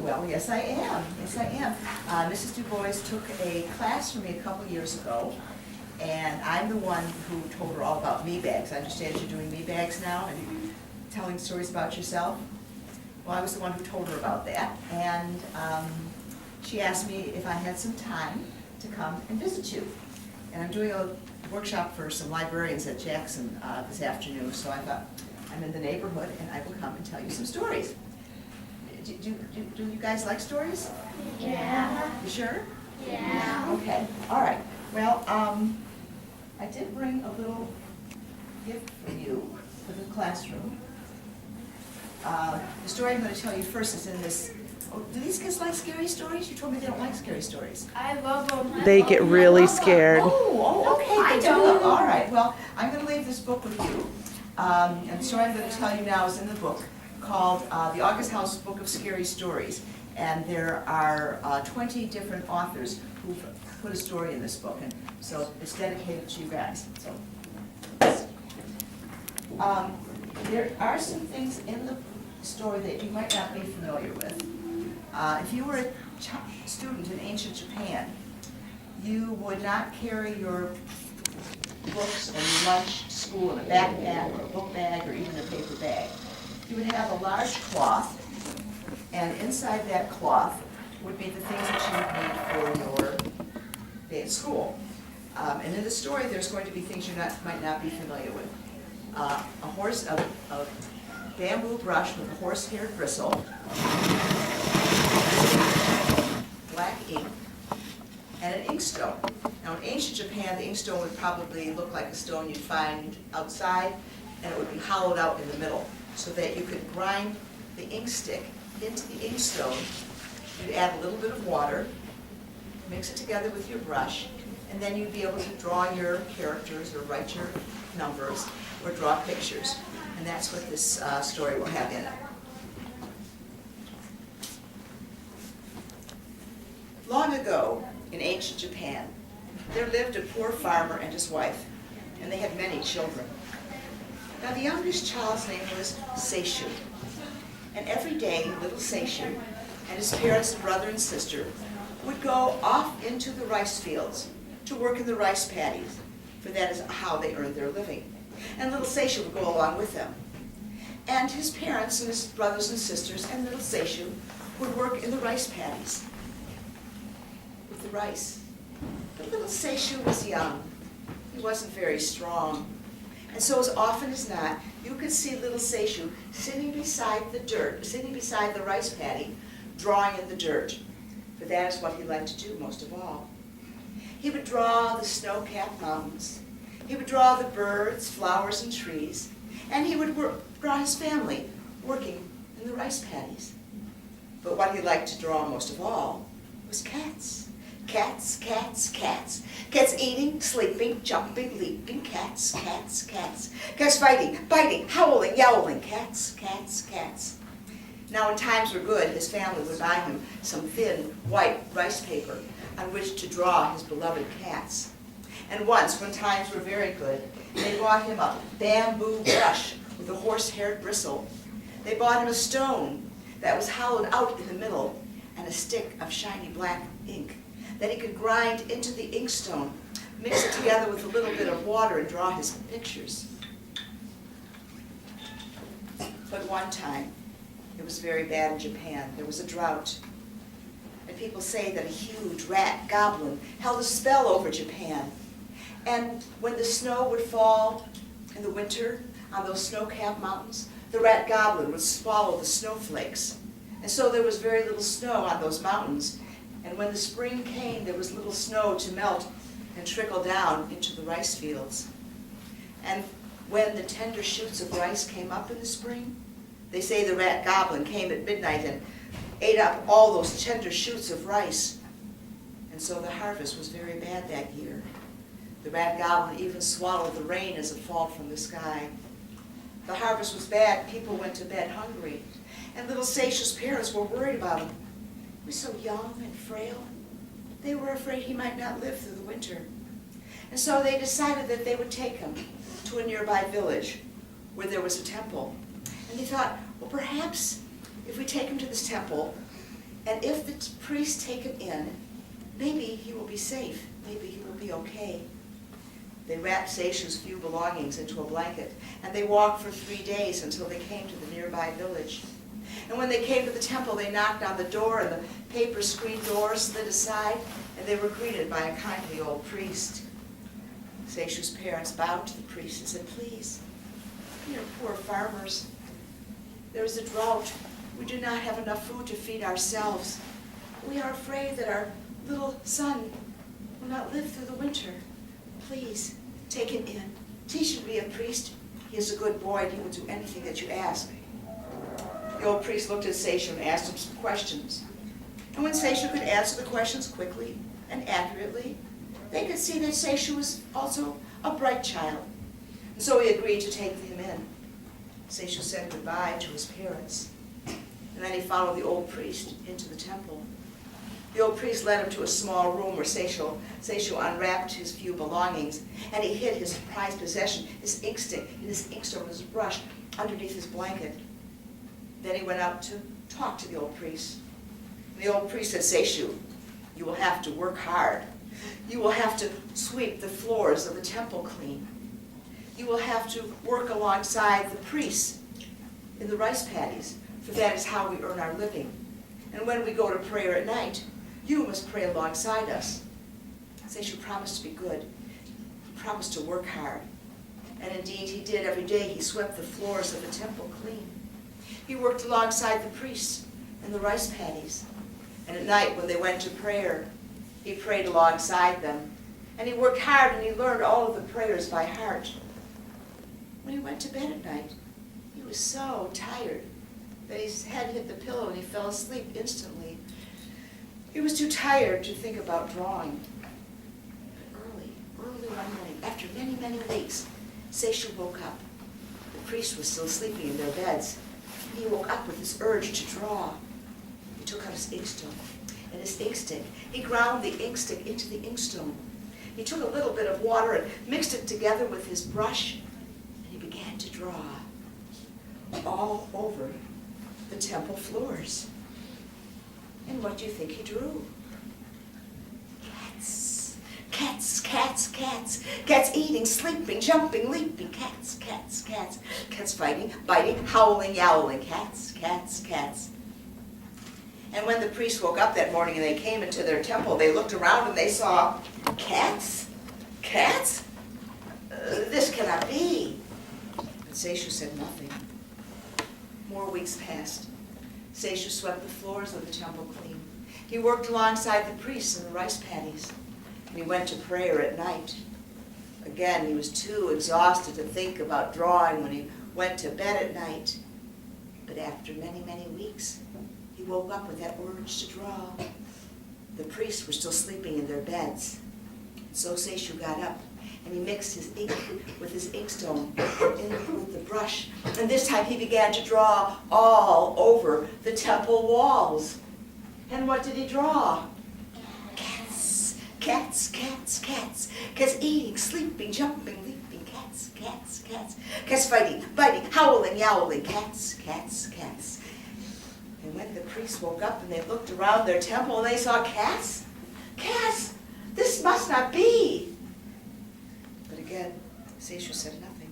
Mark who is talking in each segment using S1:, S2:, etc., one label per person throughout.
S1: well. Yes, I am. Yes, I am. Mrs. Du Bois took a class from me a couple years ago, and I'm the one who told her all about me bags. I understand you're doing me bags now and telling stories about yourself. Well, I was the one who told her about that, and she asked me if I had some time to come and visit you. And I'm doing a workshop for some librarians at Jackson this afternoon, so I thought, I'm in the neighborhood and I will come and tell you some stories. Do you guys like stories?
S2: Yeah.
S1: You sure?
S2: Yeah.
S1: Okay, all right. Well, I did bring a little gift for you for the classroom. The story I'm going to tell you first is in this. Oh, do these kids like scary stories? You told me they don't like scary stories.
S2: I love them.
S3: They get really scared.
S1: Oh, okay.
S2: I
S1: They do.
S2: don't.
S1: All right. Well, I'm going to leave this book with you. And the story I'm going to tell you now is in the book called The August House Book of Scary Stories. And there are 20 different authors who've put a story in this book. And so it's dedicated to you guys. So, there are some things in the story that you might not be familiar with. If you were a student in ancient Japan, you would not carry your books and your lunch to school in a backpack or a book bag or even a paper bag. You would have a large cloth, and inside that cloth would be the things that you would need for your day at school. And in the story, there's going to be things you might not be familiar with. A bamboo brush with a horsehair bristle, black ink, and an inkstone. Now in ancient Japan, the inkstone would probably look like a stone you'd find outside, and it would be hollowed out in the middle, so that you could grind the ink stick into the inkstone. You'd add a little bit of water, mix it together with your brush, and then you'd be able to draw your characters or write your numbers or draw pictures. And that's what this story will have in it. Long ago, in ancient Japan, there lived a poor farmer and his wife, and they had many children. Now the youngest child's name was Seishu, and every day little Seishu and his parents and brother and sister would go off into the rice fields to work in the rice paddies, for that is how they earned their living. And little Seishu would go along with them. And his parents and his brothers and sisters and little Seishu would work in the rice paddies with the rice. But little Seishu was young. He wasn't very strong. And so as often as not, you could see little Seishu sitting beside the rice paddy, drawing in the dirt. For that is what he liked to do most of all. He would draw the snow-capped mountains. He would draw the birds, flowers, and trees. And he would draw his family working in the rice paddies. But what he liked to draw most of all was cats. Cats, cats, cats. Cats eating, sleeping, jumping, leaping. Cats, cats, cats. Cats fighting, biting, howling, yowling. Cats, cats, cats. Now when times were good, his family would buy him some thin, white rice paper on which to draw his beloved cats. And once, when times were very good, they bought him a bamboo brush with a horse-haired bristle. They bought him a stone that was hollowed out in the middle and a stick of shiny black ink that he could grind into the inkstone, mix it together with a little bit of water, and draw his pictures. But one time, it was very bad in Japan. There was a drought. And people say that a huge rat goblin held a spell over Japan. And when the snow would fall in the winter on those snow-capped mountains, the rat goblin would swallow the snowflakes. And so there was very little snow on those mountains. And when the spring came, there was little snow to melt and trickle down into the rice fields. And when the tender shoots of rice came up in the spring, they say the rat goblin came at midnight and ate up all those tender shoots of rice. And so the harvest was very bad that year. The rat goblin even swallowed the rain as it fell from the sky. The harvest was bad. People went to bed hungry. And little Seishu's parents were worried about him. He was so young and frail. They were afraid he might not live through the winter. And so they decided that they would take him to a nearby village where there was a temple. And they thought, well, perhaps if we take him to this temple, And if the priest take him in, maybe he will be safe. Maybe he will be okay. They wrapped Seishu's few belongings into a blanket, and they walked for 3 days until they came to the nearby village. And when they came to the temple, they knocked on the door, and the paper screen door slid aside, and they were greeted by a kindly old priest. Seishu's parents bowed to the priest and said, "Please, we are poor farmers. There is a drought. We do not have enough food to feed ourselves. We are afraid that our little son will not live through the winter. Please, take him in. Teach him to be a priest. He is a good boy, and he will do anything that you ask." The old priest looked at Seishu and asked him some questions. And when Seishu could answer the questions quickly and accurately, they could see that Seishu was also a bright child. And so he agreed to take him in. Seishu said goodbye to his parents, and then he followed the old priest into the temple. The old priest led him to a small room where Seishu unwrapped his few belongings, and he hid his prized possession, his inkstick, and his inkstone, his brush, underneath his blanket. Then he went out to talk to the old priest. And the old priest said, "Seishu, you will have to work hard. You will have to sweep the floors of the temple clean. You will have to work alongside the priests in the rice paddies, for that is how we earn our living. And when we go to prayer at night, you must pray alongside us." Seishu promised to be good. He promised to work hard. And indeed he did. Every day he swept the floors of the temple clean. He worked alongside the priests in the rice paddies. And at night when they went to prayer, he prayed alongside them. And he worked hard, and he learned all of the prayers by heart. When he went to bed at night, he was so tired that his head hit the pillow and he fell asleep instantly. He was too tired to think about drawing. But early one morning, after many, many weeks, Seishu woke up. The priests were still sleeping in their beds. He woke up with this urge to draw. He took out his inkstone and his inkstick. He ground the inkstick into the inkstone. He took a little bit of water and mixed it together with his brush, and he began to draw all over the temple floors. And what do you think he drew? Cats. Cats, cats, cats. Cats eating, sleeping, jumping, leaping. Cats, cats, cats. Cats fighting, biting, howling, yowling. Cats, cats, cats. And when the priests woke up that morning and they came into their temple, they looked around and they saw cats? Cats? This cannot be. But Seishu said nothing. More weeks passed. Seishu swept the floors of the temple clean. He worked alongside the priests in the rice paddies. And he went to prayer at night. Again, he was too exhausted to think about drawing when he went to bed at night. But after many, many weeks, he woke up with that urge to draw. The priests were still sleeping in their beds. So Seishu got up and he mixed his ink with his inkstone with the brush. And this time he began to draw all over the temple walls. And what did he draw? Cats, cats, cats, cats. Cats eating, sleeping, jumping, leaping. Cats, cats, cats. Cats fighting, biting, howling, yowling. Cats, cats, cats. And when the priests woke up and they looked around their temple and they saw cats, cats, this must not be. But again, Seishu said nothing.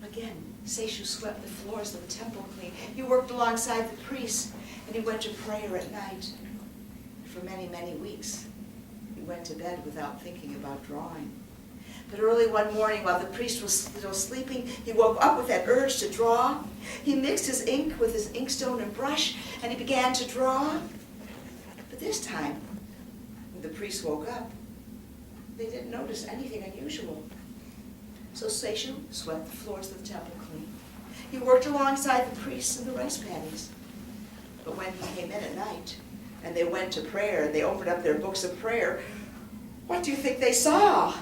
S1: Again, Seishu swept the floors of the temple clean. He worked alongside the priests and he went to prayer at night. For many, many weeks, he went to bed without thinking about drawing. But early one morning, while the priest was still sleeping, he woke up with that urge to draw. He mixed his ink with his inkstone and brush, and he began to draw. But this time, when the priest woke up, they didn't notice anything unusual. So Seishu swept the floors of the temple clean. He worked alongside the priests in the rice paddies. But when he came in at night, and they went to prayer, and they opened up their books of prayer, what do you think they saw?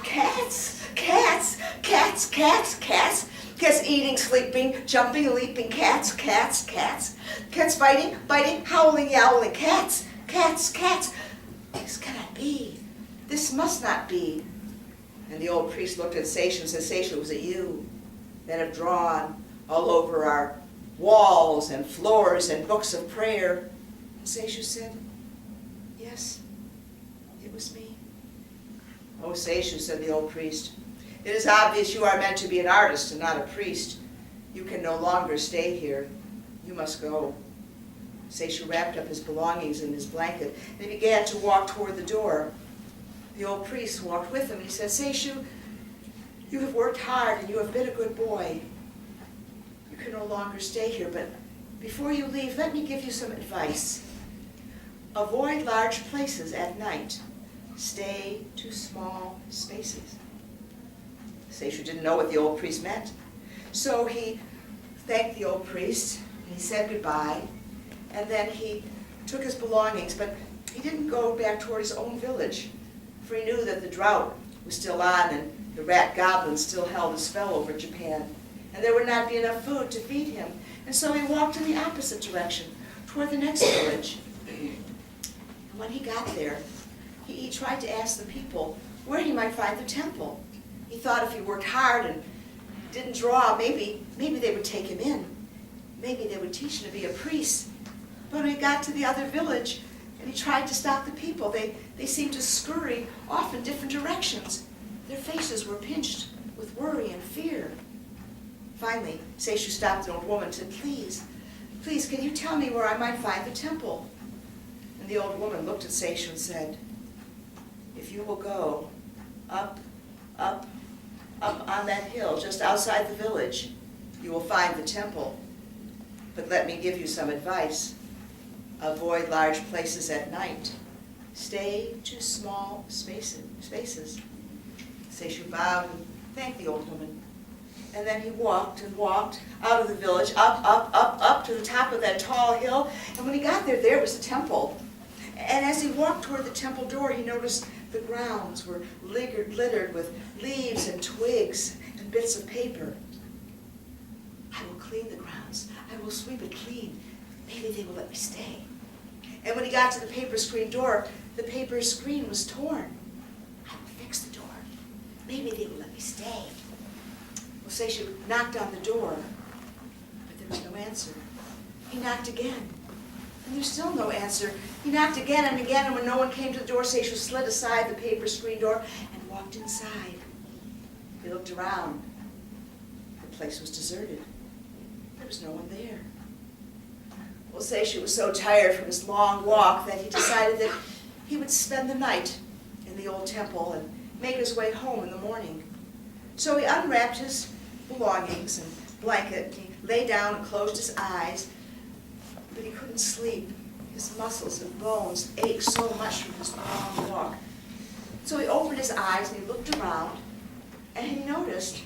S1: Cats, cats, cats, cats, cats. Cats eating, sleeping, jumping, leaping. Cats, cats, cats. Cats fighting, biting, howling, yowling. Cats, cats, cats. This cannot be. This must not be. And the old priest looked at Seishu and said, Seishu, was it you that have drawn all over our walls and floors and books of prayer. And Seishu said, "Yes, it was me." "Oh, Seishu," said the old priest, "it is obvious you are meant to be an artist and not a priest. You can no longer stay here. You must go." Seishu wrapped up his belongings in his blanket and he began to walk toward the door. The old priest walked with him and he said, "Seishu, you have worked hard and you have been a good boy. You can no longer stay here, but before you leave, let me give you some advice. Avoid large places at night. Stay to small spaces." Seishu didn't know what the old priest meant. So he thanked the old priest and he said goodbye. And then he took his belongings, but he didn't go back toward his own village, for he knew that the drought was still on and the rat goblin still held a spell over Japan, and there would not be enough food to feed him. And so he walked in the opposite direction, toward the next village. And when he got there, he tried to ask the people where he might find the temple. He thought if he worked hard and didn't draw, maybe they would take him in. Maybe they would teach him to be a priest. But when he got to the other village and he tried to stop the people, they seemed to scurry off in different directions. Their faces were pinched with worry and fear. Finally, Seishu stopped an old woman and said, Please, can you tell me where I might find the temple?" And the old woman looked at Seishu and said, "If you will go up on that hill just outside the village, you will find the temple. But let me give you some advice. Avoid large places at night. Stay to small spaces." Seishu bowed and thanked the old woman. And then he walked and walked out of the village, up to the top of that tall hill. And when he got there, there was the temple. And as he walked toward the temple door, he noticed the grounds were littered with leaves and twigs and bits of paper. "I will clean the grounds. I will sweep it clean. Maybe they will let me stay." And when he got to the paper screen door, the paper screen was torn. "I will fix the door. Maybe they will let me stay." Well, Seishu knocked on the door, but there was no answer. He knocked again, and there's still no answer. He knocked again and again, and when no one came to the door, Seishu slid aside the paper screen door and walked inside. He looked around. The place was deserted. There was no one there. Well, Seishu was so tired from his long walk that he decided that he would spend the night in the old temple and make his way home in the morning. So he unwrapped his belongings and blanket, and he lay down and closed his eyes, but he couldn't sleep. His muscles and bones ached so much from his long walk. So he opened his eyes and he looked around, and he noticed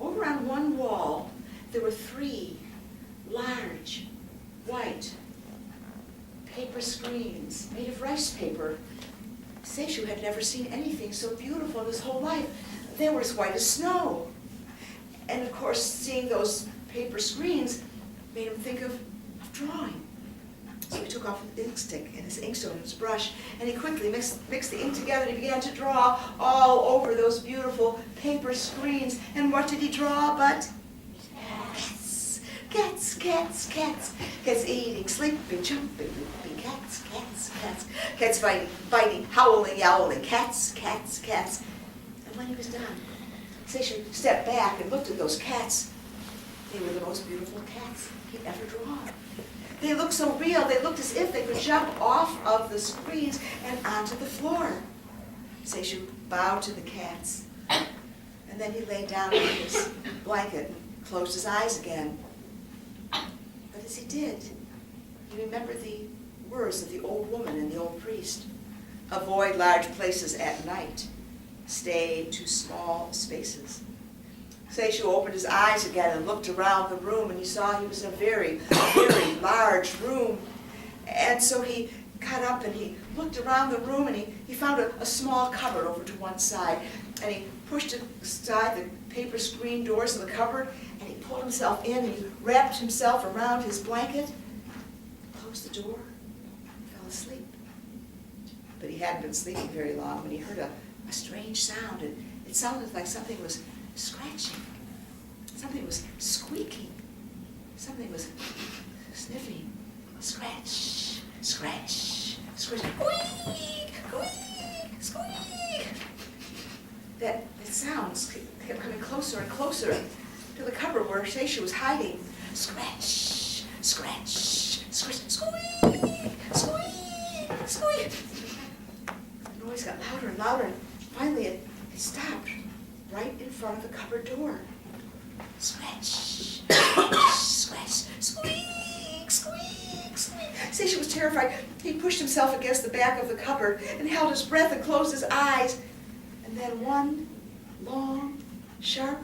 S1: over on one wall there were 3 large white paper screens made of rice paper. Seishu had never seen anything so beautiful in his whole life. They were as white as snow. And of course, seeing those paper screens made him think of drawing. So he took off his ink stick and his inkstone and his brush, and he quickly mixed the ink together and he began to draw all over those beautiful paper screens. And what did he draw but cats? Cats eating, sleeping, jumping, leaping, cats. Cats biting, howling, yowling, cats. And when he was done, Seishu stepped back and looked at those cats. They were the most beautiful cats he'd ever drawn. They looked so real, they looked as if they could jump off of the screens and onto the floor. Seishu bowed to the cats, and then he lay down on his blanket and closed his eyes again. But as he did, he remembered the words of the old woman and the old priest. Avoid large places at night. Stay to small spaces. Seishu opened his eyes again and looked around the room, and he saw he was in a very, very large room. And so he got up and he looked around the room, and he found a small cupboard over to one side. And he pushed aside the paper screen doors of the cupboard, and he pulled himself in, and he wrapped himself around his blanket, closed the door, and fell asleep. But he hadn't been sleeping very long when he heard a strange sound, and it sounded like something was scratching. Something was squeaking. something was sniffing. Scratch, scratch, scratch. Squeak, squeak, squeak. That sounds kept coming closer and closer to the cupboard where Seishu was hiding. Scratch, scratch, scratch, squeak, squeak, squeak. The noise got louder and louder, and finally it stopped right in front of the cupboard door. Scratch, scratch, squeak, squeak, squeak. Seishu was terrified. He pushed himself against the back of the cupboard and held his breath and closed his eyes. And then one long, sharp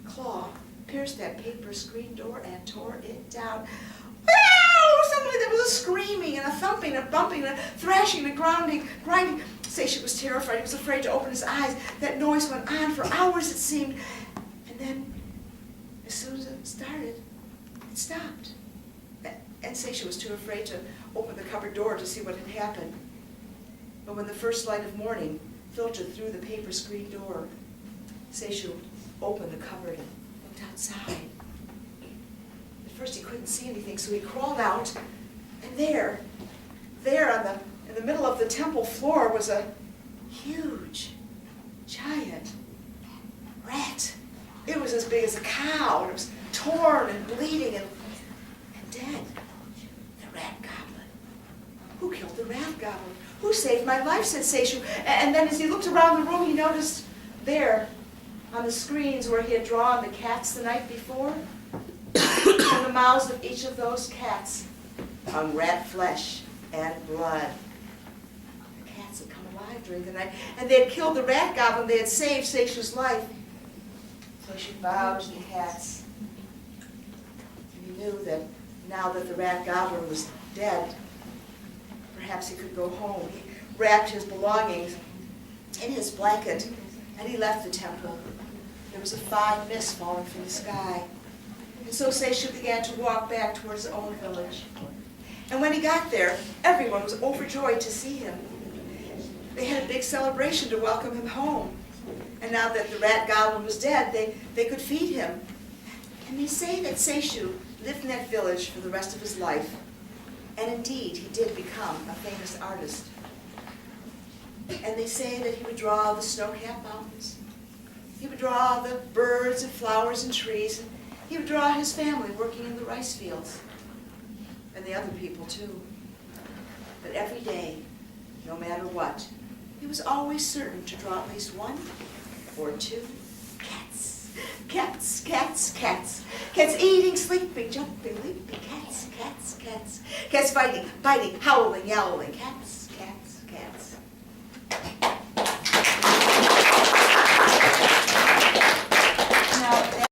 S1: claw pierced that paper screen door and tore it down. Wow! Suddenly there was a screaming and a thumping, a bumping, a thrashing, a grinding. Seishu was terrified. He was afraid to open his eyes. That noise went on for hours, it seemed. And then, as soon as it started, it stopped. And Seishu was too afraid to open the cupboard door to see what had happened. But when the first light of morning filtered through the paper screen door, Seishu opened the cupboard and looked outside. At first he couldn't see anything, so he crawled out, and there in the middle of the temple floor was a huge, giant rat. It was as big as a cow, and it was torn and bleeding and dead. The rat goblin. Who killed the rat goblin? Who saved my life, said Seishu. And then as he looked around the room, he noticed there, on the screens where he had drawn the cats the night before, in the mouths of each of those cats hung rat flesh and blood. The cats had come alive during the night, and they had killed the rat goblin. They had saved Seishu's life. Seishu bowed to the cats. And he knew that now that the rat goblin was dead, perhaps he could go home. He wrapped his belongings in his blanket, and he left the temple. There was a fine mist falling from the sky. And so Seishu began to walk back towards his own village. And when he got there, everyone was overjoyed to see him. They had a big celebration to welcome him home. And now that the rat goblin was dead, they could feed him. And they say that Seishu lived in that village for the rest of his life. And indeed, he did become a famous artist. And they say that he would draw the snow-capped mountains. He would draw the birds and flowers and trees. And he would draw his family working in the rice fields. And the other people, too. But every day, no matter what, he was always certain to draw at least one or two cats. Cats, cats, cats. Cats eating, sleeping, jumping, leaping. Cats, cats, cats. Cats fighting, biting, howling, yowling. Cats, cats, cats.